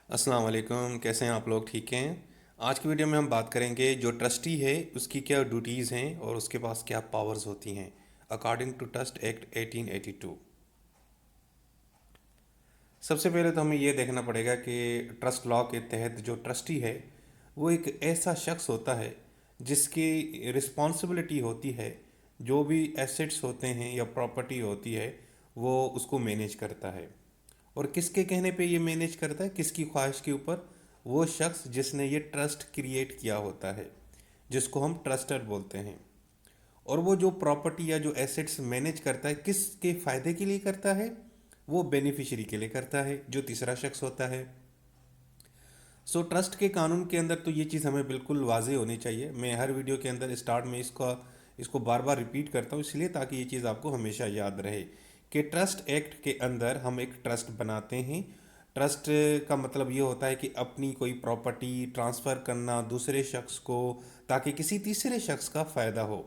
अस्सलाम वालेकुम। कैसे हैं आप लोग? ठीक हैं। आज की वीडियो में हम बात करेंगे जो ट्रस्टी है उसकी क्या ड्यूटीज़ हैं और उसके पास क्या पावर्स होती हैं अकॉर्डिंग टू ट्रस्ट एक्ट 1882। सबसे पहले तो हमें ये देखना पड़ेगा कि ट्रस्ट लॉ के तहत जो ट्रस्टी है वो एक ऐसा शख्स होता है जिसकी रिस्पॉन्सिबिलिटी होती है जो भी एसेट्स होते हैं या प्रॉपर्टी होती है वो उसको मैनेज करता है। और किसके कहने पे ये मैनेज करता है, किसकी ख्वाहिश के ऊपर? वो शख्स जिसने ये ट्रस्ट क्रिएट किया होता है, जिसको हम ट्रस्टर बोलते हैं। और वो जो प्रॉपर्टी या जो एसेट्स मैनेज करता है किसके फ़ायदे के लिए करता है? वो बेनिफिशियरी के लिए करता है, जो तीसरा शख्स होता है। सो ट्रस्ट के कानून के अंदर तो ये चीज़ हमें बिल्कुल वाज़ेह होनी चाहिए। मैं हर वीडियो के अंदर स्टार्ट में इसको बार बार रिपीट करता हूँ, इसलिए ताकि ये चीज़ आपको हमेशा याद रहे कि ट्रस्ट एक्ट के अंदर हम एक ट्रस्ट बनाते हैं। ट्रस्ट का मतलब ये होता है कि अपनी कोई प्रॉपर्टी ट्रांसफ़र करना दूसरे शख्स को, ताकि किसी तीसरे शख्स का फ़ायदा हो।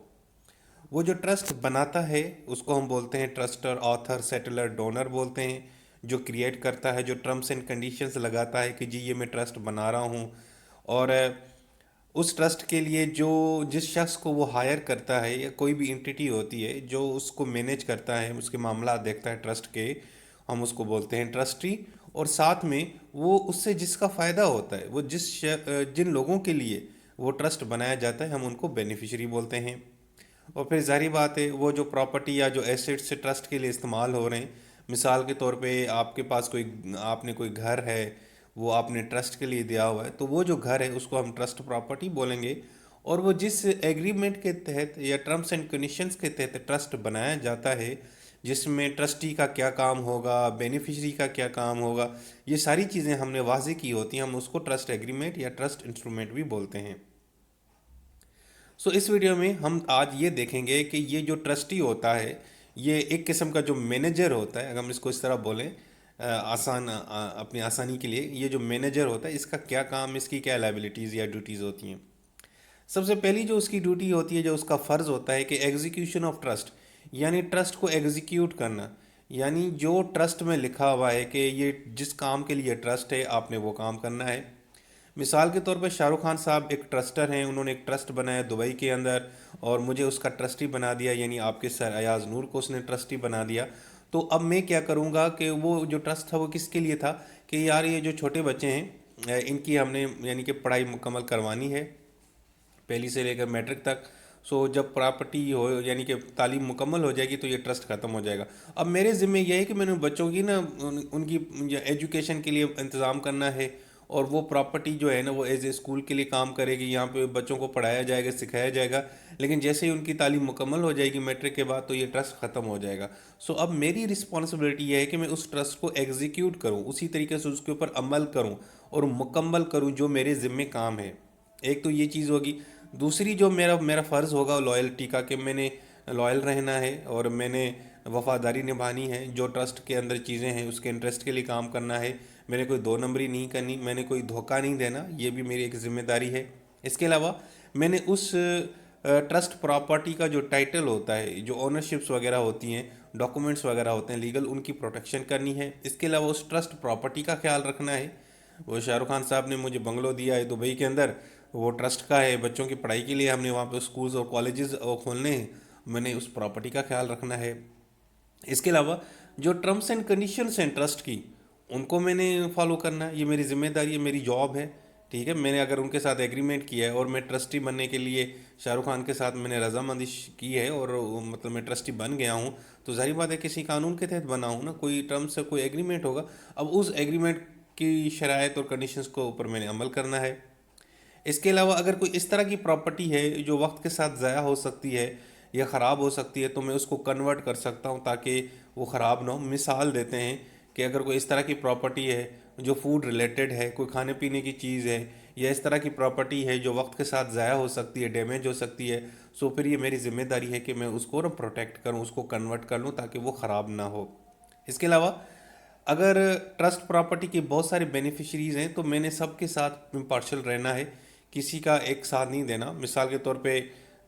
वो जो ट्रस्ट बनाता है उसको हम बोलते हैं ट्रस्टर, ऑथर, सेटलर, डोनर बोलते हैं। जो क्रिएट करता है, जो टर्म्स एंड कंडीशंस लगाता है कि जी ये मैं ट्रस्ट बना रहा हूँ। और उस ट्रस्ट के लिए जो जिस शख्स को वो हायर करता है या कोई भी इंटिटी होती है जो उसको मैनेज करता है, उसके मामला देखता है ट्रस्ट के, हम उसको बोलते हैं ट्रस्टी। और साथ में वो उससे जिसका फ़ायदा होता है, वो जिन लोगों के लिए वो ट्रस्ट बनाया जाता है हम उनको बेनिफिशरी बोलते हैं। और फिर ज़ाहिर बात है वो जो प्रॉपर्टी या जो एसेट्स ट्रस्ट के लिए इस्तेमाल हो रहे हैं, मिसाल के तौर पे आपके पास आपने कोई घर है, वो आपने ट्रस्ट के लिए दिया हुआ है, तो वो जो घर है उसको हम ट्रस्ट प्रॉपर्टी बोलेंगे। और वो जिस एग्रीमेंट के तहत या टर्म्स एंड कंडीशंस के तहत ट्रस्ट बनाया जाता है, जिसमें ट्रस्टी का क्या काम होगा, बेनिफिशरी का क्या काम होगा, ये सारी चीज़ें हमने वाज़ेह की होती हैं, हम उसको ट्रस्ट एग्रीमेंट या ट्रस्ट इंस्ट्रूमेंट भी बोलते हैं। इस वीडियो में हम आज ये देखेंगे कि ये जो ट्रस्टी होता है ये एक किस्म का जो मैनेजर होता है, अगर हम इसको इस तरह बोलें अपनी आसानी के लिए, ये जो मैनेजर होता है इसका क्या काम, इसकी क्या लाइबिलिटीज़ या ड्यूटीज़ होती हैं। सबसे पहली जो उसकी ड्यूटी होती है, जो उसका फ़र्ज़ होता है कि एग्जीक्यूशन ऑफ ट्रस्ट, यानी ट्रस्ट को एग्जीक्यूट करना। यानी जो ट्रस्ट में लिखा हुआ है कि ये जिस काम के लिए ट्रस्ट है आपने वो काम करना है। मिसाल के तौर पर शाहरुख खान साहब एक ट्रस्टर हैं, उन्होंने एक ट्रस्ट बनाया दुबई के अंदर और मुझे उसका ट्रस्टी बना दिया, यानी आपके सर अयाज नूर को उसने ट्रस्टी बना दिया। तो अब मैं क्या करूँगा कि वो जो ट्रस्ट था वो किसके लिए था कि यार ये जो छोटे बच्चे हैं इनकी हमने यानी कि पढ़ाई मुकम्मल करवानी है, पहली से लेकर मैट्रिक तक। जब प्रॉपर्टी हो यानी कि तालीम मुकम्मल हो जाएगी तो ये ट्रस्ट ख़त्म हो जाएगा। अब मेरे ज़िम्मे यह है कि मैंने बच्चों की उनकी एजुकेशन के लिए इंतज़ाम करना है। और वो प्रॉपर्टी जो है ना वो एज ए स्कूल के लिए काम करेगी, यहाँ पे बच्चों को पढ़ाया जाएगा, सिखाया जाएगा। लेकिन जैसे ही उनकी तालीम मुकम्मल हो जाएगी मैट्रिक के बाद तो ये ट्रस्ट ख़त्म हो जाएगा। अब मेरी रिस्पॉन्सिबिलिटी ये है कि मैं उस ट्रस्ट को एग्जीक्यूट करूँ, उसी तरीके से उसके ऊपर अमल करूँ और मुकम्मल करूँ जो मेरे ज़िम्मे काम है। एक तो ये चीज़ होगी। दूसरी जो मेरा मेरा फ़र्ज़ होगा लॉयल्टी का, कि मैंने लॉयल रहना है और मैंने वफ़ादारी निभानी है, जो ट्रस्ट के अंदर चीज़ें हैं उसके इंटरेस्ट के लिए काम करना है। मैंने कोई दो नंबरी नहीं करनी, मैंने कोई धोखा नहीं देना, ये भी मेरी एक ज़िम्मेदारी है। इसके अलावा मैंने उस ट्रस्ट प्रॉपर्टी का जो टाइटल होता है, जो ओनरशिप्स वगैरह होती हैं, डॉक्यूमेंट्स वगैरह होते हैं लीगल, उनकी प्रोटेक्शन करनी है। इसके अलावा उस ट्रस्ट प्रॉपर्टी का ख्याल रखना है। वो शाहरुख खान साहब ने मुझे बंगलो दिया है दुबई के अंदर, वो ट्रस्ट का है, बच्चों की पढ़ाई के लिए हमने वहाँ पे स्कूल्स और कॉलेजेस खोलने हैं, मैंने उस प्रॉपर्टी का ख्याल रखना है। इसके अलावा जो टर्म्स एंड कंडीशंस हैं ट्रस्ट की, उनको मैंने फॉलो करना है, ये मेरी जिम्मेदारी है, मेरी जॉब है। ठीक है, मैंने अगर उनके साथ एग्रीमेंट किया है और मैं ट्रस्टी बनने के लिए शाहरुख खान के साथ मैंने रजामंदी की है और मतलब मैं ट्रस्टी बन गया हूँ, तो जाहिर बात है किसी कानून के तहत बना हूँ ना, कोई टर्म्स से कोई एग्रीमेंट होगा। अब उस एग्रीमेंट की शराइत और कंडीशंस को ऊपर मैंने अमल करना है। इसके अलावा अगर कोई इस तरह की प्रॉपर्टी है जो वक्त के साथ ज़ाया हो सकती है या ख़राब हो सकती है, तो मैं उसको कन्वर्ट कर सकता हूँ ताकि वो ख़राब ना हो। मिसाल देते हैं कि अगर कोई इस तरह की प्रॉपर्टी है जो फूड रिलेटेड है, कोई खाने पीने की चीज़ है, या इस तरह की प्रॉपर्टी है जो वक्त के साथ ज़ाया हो सकती है, डैमेज हो सकती है, फिर ये मेरी ज़िम्मेदारी है कि मैं उसको ना प्रोटेक्ट करूँ, उसको कन्वर्ट कर लूँ ताकि वो ख़राब ना हो। इसके अलावा अगर ट्रस्ट प्रॉपर्टी के बहुत सारे बेनिफिशरीज हैं तो मैंने सबके साथ इम्पार्शल रहना है, किसी का एक साथ नहीं देना। मिसाल के तौर पे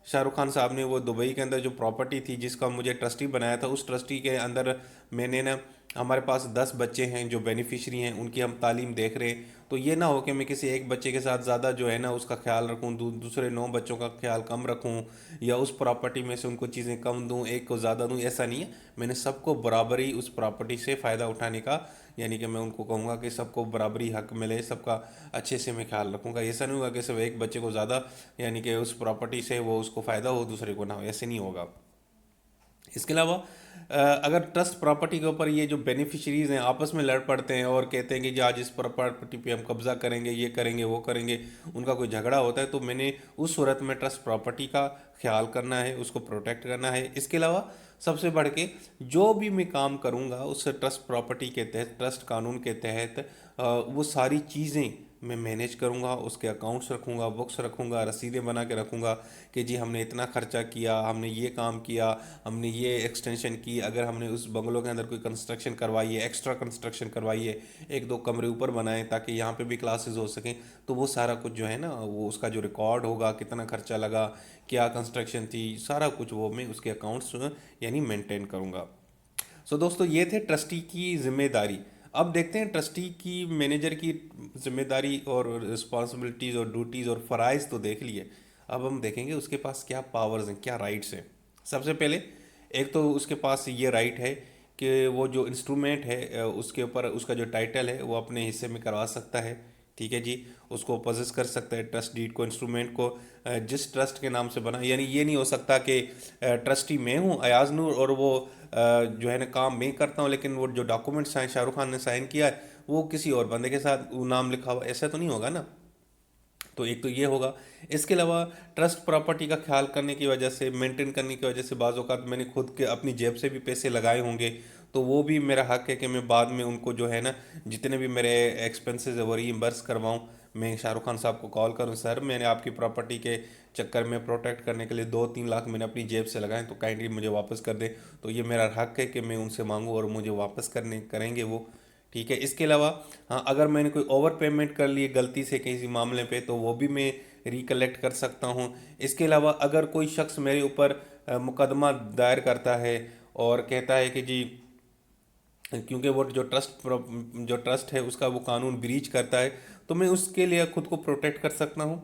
शाहरुख खान साहब ने वो दुबई के अंदर जो प्रॉपर्टी थी जिसका मुझे ट्रस्टी बनाया था, उस ट्रस्टी के अंदर मैंने ना ہمارے پاس 10 بچے ہیں جو بینیفیشری ہیں، ان کی ہم تعلیم دیکھ رہے ہیں، تو یہ نہ ہو کہ میں کسی ایک بچے کے ساتھ زیادہ جو ہے نا اس کا خیال رکھوں، دوسرے 9 بچوں کا خیال کم رکھوں، یا اس پراپرٹی میں سے ان کو چیزیں کم دوں، ایک کو زیادہ دوں، ایسا نہیں ہے۔ میں نے سب کو برابری اس پراپرٹی سے فائدہ اٹھانے کا، یعنی کہ میں ان کو کہوں گا کہ سب کو برابری حق ملے، سب کا اچھے سے میں خیال رکھوں گا۔ ایسا نہیں ہوگا کہ صرف ایک بچے کو زیادہ، یعنی کہ اس پراپرٹی سے وہ اس کو فائدہ ہو، دوسرے کو نہ ہو، ایسے نہیں ہوگا۔ اس کے علاوہ اگر ٹرسٹ پراپرٹی کے اوپر یہ جو بینیفیشریز ہیں آپس میں لڑ پڑتے ہیں اور کہتے ہیں کہ جی آج اس پراپرٹی پہ ہم قبضہ کریں گے، یہ کریں گے، وہ کریں گے، ان کا کوئی جھگڑا ہوتا ہے، تو میں نے اس صورت میں ٹرسٹ پراپرٹی کا خیال کرنا ہے، اس کو پروٹیکٹ کرنا ہے۔ اس کے علاوہ سب سے بڑھ کے جو بھی میں کام کروں گا اس ٹرسٹ پراپرٹی کے تحت، ٹرسٹ قانون کے تحت وہ ساری چیزیں میں مینیج کروں گا، اس کے اکاؤنٹس رکھوں گا، بکس رکھوں گا، رسیدیں بنا کے رکھوں گا کہ جی ہم نے اتنا خرچہ کیا، ہم نے یہ کام کیا، ہم نے یہ ایکسٹینشن کی، اگر ہم نے اس بنگلو کے اندر کوئی کنسٹرکشن کروائی ہے، ایکسٹرا کنسٹرکشن کروائی ہے، ایک دو کمرے اوپر بنائے تاکہ یہاں پہ بھی کلاسز ہو سکیں، تو وہ سارا کچھ جو ہے نا وہ اس کا جو ریکارڈ ہوگا، کتنا خرچہ لگا، کیا کنسٹرکشن تھی، سارا کچھ وہ میں اس کے اکاؤنٹس یعنی مینٹین کروں گا۔ سو دوستو یہ تھے ٹرسٹی کی ذمہ داری۔ اب دیکھتے ہیں ٹرسٹی کی، مینیجر کی ذمہ داری اور رسپانسبلٹیز اور ڈیوٹیز اور فرائض تو دیکھ لیے، اب ہم دیکھیں گے اس کے پاس کیا پاورز ہیں، کیا رائٹس ہیں۔ سب سے پہلے ایک تو اس کے پاس یہ رائٹ ہے کہ وہ جو انسٹرومنٹ ہے اس کے اوپر اس کا جو ٹائٹل ہے وہ اپنے حصے میں کروا سکتا ہے، ٹھیک ہے جی، اس کو پوزیس کر سکتا ہے ٹرسٹ ڈیڈ کو، انسٹرومنٹ کو جس ٹرسٹ کے نام سے بنا، یعنی یہ نہیں ہو سکتا کہ ٹرسٹی میں ہوں ایاز نور اور وہ جو ہے نا کام میں کرتا ہوں، لیکن وہ جو ڈاکومنٹ شاہ رخ خان نے سائن کیا ہے وہ کسی اور بندے کے ساتھ وہ نام لکھا ہوا، ایسا تو نہیں ہوگا نا۔ تو ایک تو یہ ہوگا۔ اس کے علاوہ ٹرسٹ پراپرٹی کا خیال کرنے کی وجہ سے، مینٹین کرنے کی وجہ سے، بعض اوقات میں نے خود کے اپنی جیب سے بھی پیسے لگائے ہوں گے، تو وہ بھی میرا حق ہے کہ میں بعد میں ان کو جو ہے نا جتنے بھی میرے ایکسپنسز ہیں وہ ریمبرس کرواؤں۔ میں شاہ رخ خان صاحب کو کال کروں، سر میں نے آپ کی پراپرٹی کے چکر میں پروٹیکٹ کرنے کے لیے 2-3 لاکھ میں نے اپنی جیب سے لگائیں، تو کائنڈلی مجھے واپس کر دیں۔ تو یہ میرا حق ہے کہ میں ان سے مانگوں اور مجھے واپس کریں گے وہ، ٹھیک ہے۔ اس کے علاوہ ہاں اگر میں نے کوئی اوور پیمنٹ کر لی غلطی سے کسی معاملے پہ تو وہ بھی میں ریکلیکٹ کر سکتا ہوں۔ اس کے علاوہ اگر کوئی شخص میرے اوپر مقدمہ دائر کرتا ہے اور کہتا ہے کہ جی کیونکہ وہ جو ٹرسٹ ہے اس کا وہ قانون بریچ کرتا ہے، تو میں اس کے لیے خود کو پروٹیکٹ کر سکتا ہوں،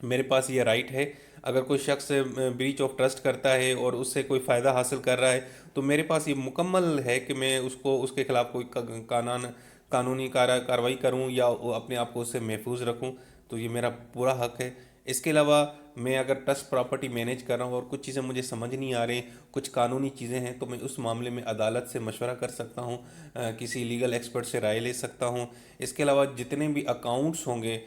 میرے پاس یہ رائٹ ہے۔ اگر کوئی شخص بریچ آف ٹرسٹ کرتا ہے اور اس سے کوئی فائدہ حاصل کر رہا ہے تو میرے پاس یہ مکمل ہے کہ میں اس کے خلاف کوئی قانونی کارروائی کروں یا اپنے آپ کو اس سے محفوظ رکھوں، تو یہ میرا پورا حق ہے۔ اس کے علاوہ میں اگر ٹرسٹ پراپرٹی مینیج کر رہا ہوں اور کچھ چیزیں مجھے سمجھ نہیں آ رہی، کچھ قانونی چیزیں ہیں، تو میں اس معاملے میں عدالت سے مشورہ کر سکتا ہوں، کسی لیگل ایکسپرٹ سے رائے لے سکتا ہوں۔ اس کے علاوہ جتنے بھی اکاؤنٹس ہوں گے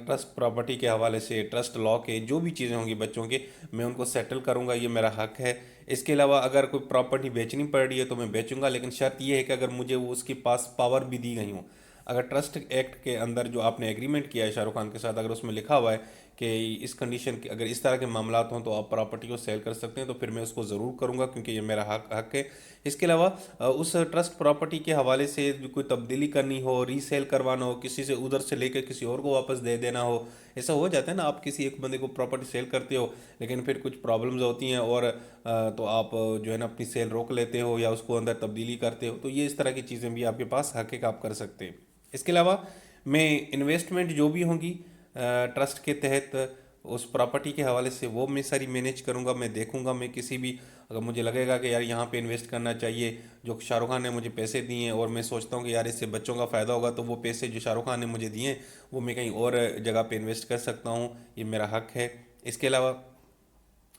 ٹرسٹ پراپرٹی کے حوالے سے، ٹرسٹ لا کے جو بھی چیزیں ہوں گی بچوں کے، میں ان کو سیٹل کروں گا، یہ میرا حق ہے۔ اس کے علاوہ اگر کوئی پراپرٹی بیچنی پڑ رہی ہے تو میں بیچوں گا، لیکن شرط یہ ہے کہ اگر مجھے وہ اس کے پاس پاور بھی دی گئی ہوں۔ اگر ٹرسٹ ایکٹ کے اندر جو آپ نے ایگریمنٹ کیا ہے شاہ رخ خان کے ساتھ، اگر اس میں لکھا ہوا ہے کہ اس کنڈیشن کے اگر اس طرح کے معاملات ہوں تو آپ پراپرٹی کو سیل کر سکتے ہیں، تو پھر میں اس کو ضرور کروں گا کیونکہ یہ میرا حق ہے۔ اس کے علاوہ اس ٹرسٹ پراپرٹی کے حوالے سے جو کوئی تبدیلی کرنی ہو، ری سیل کروانا ہو، کسی سے ادھر سے لے کے کسی اور کو واپس دے دینا ہو، ایسا ہو جاتا ہے نا، آپ کسی ایک بندے کو پراپرٹی سیل کرتے ہو لیکن پھر کچھ پرابلمز ہوتی ہیں اور تو آپ جو ہے نا اپنی سیل روک لیتے ہو یا اس کو اندر تبدیلی کرتے ہو، تو یہ اس طرح کی چیزیں بھی آپ کے پاس حق ہے کہ آپ کر سکتے ہیں۔ اس کے علاوہ میں انویسٹمنٹ جو بھی ہوں گی ٹرسٹ کے تحت اس پراپرٹی کے حوالے سے وہ میں ساری مینیج کروں گا، میں دیکھوں گا، میں کسی بھی اگر مجھے لگے گا کہ یار یہاں پہ انویسٹ کرنا چاہیے، جو شاہ رخ خان نے مجھے پیسے دیے ہیں اور میں سوچتا ہوں کہ یار اس سے بچوں کا فائدہ ہوگا، تو وہ پیسے جو شاہ رخ خان نے مجھے دیے ہیں وہ میں کہیں اور جگہ پہ انویسٹ کر سکتا ہوں، یہ میرا حق ہے۔ اس کے علاوہ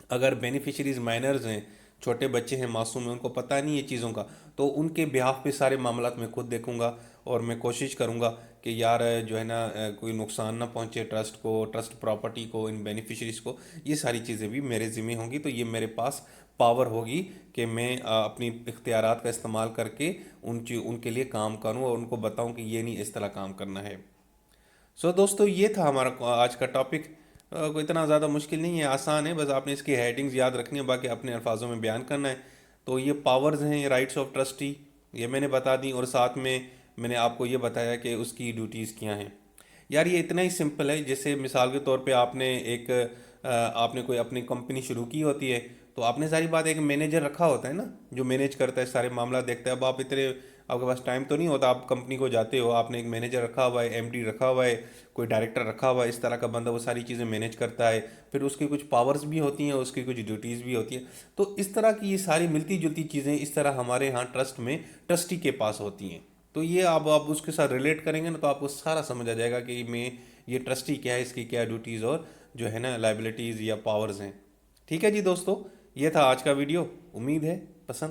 اگر بینیفیشریز مائنرز ہیں، چھوٹے بچے ہیں، معصوم ہیں، ان کو پتہ نہیں ہے چیزوں کا، تو ان کے بیہاف پہ سارے معاملات میں خود دیکھوں گا اور میں کوشش کروں گا کہ یار جو ہے نا کوئی نقصان نہ پہنچے ٹرسٹ کو، ٹرسٹ پراپرٹی کو، ان بینیفیشریز کو، یہ ساری چیزیں بھی میرے ذمہ ہوں گی، تو یہ میرے پاس پاور ہوگی کہ میں اپنی اختیارات کا استعمال کر کے ان کے لیے کام کروں اور ان کو بتاؤں کہ یہ نہیں اس طرح کام کرنا ہے۔ سو دوستو یہ تھا ہمارا آج کا ٹاپک، کوئی اتنا زیادہ مشکل نہیں ہے، آسان ہے، بس آپ نے اس کی ہیڈنگز یاد رکھنی ہے، باقی اپنے الفاظوں میں بیان کرنا ہے۔ تو یہ پاورز ہیں، رائٹس آف ٹرسٹی، یہ میں نے بتا دی، اور ساتھ میں نے آپ کو یہ بتایا کہ اس کی ڈیوٹیز کیا ہیں۔ یار یہ اتنا ہی سمپل ہے، جیسے مثال کے طور پہ آپ نے کوئی اپنی کمپنی شروع کی ہوتی ہے، तो आपने सारी बात, एक मैनेजर रखा होता है ना जो मैनेज करता है, सारे मामला देखता है। अब आप इतने, आपके पास टाइम तो नहीं होता, आप कंपनी को जाते हो, आपने एक मैनेजर रखा हुआ है, एमडी रखा हुआ है, कोई डायरेक्टर रखा हुआ है, इस तरह का बंदा वो सारी चीज़ें मैनेज करता है। फिर उसकी कुछ पावर्स भी होती हैं, उसकी कुछ ड्यूटीज़ भी होती हैं। तो इस तरह की ये सारी मिलती जुलती चीज़ें इस तरह हमारे यहाँ ट्रस्ट में ट्रस्टी के पास होती हैं। तो ये आप उसके साथ रिलेट करेंगे ना तो आपको सारा समझ आ जाएगा कि मैं, ये ट्रस्टी क्या है, इसकी क्या ड्यूटीज़ और जो है ना लाइबिलिटीज़ या पावर्स हैं। ठीक है जी दोस्तों, ये था आज का वीडियो। उम्मीद है पसंद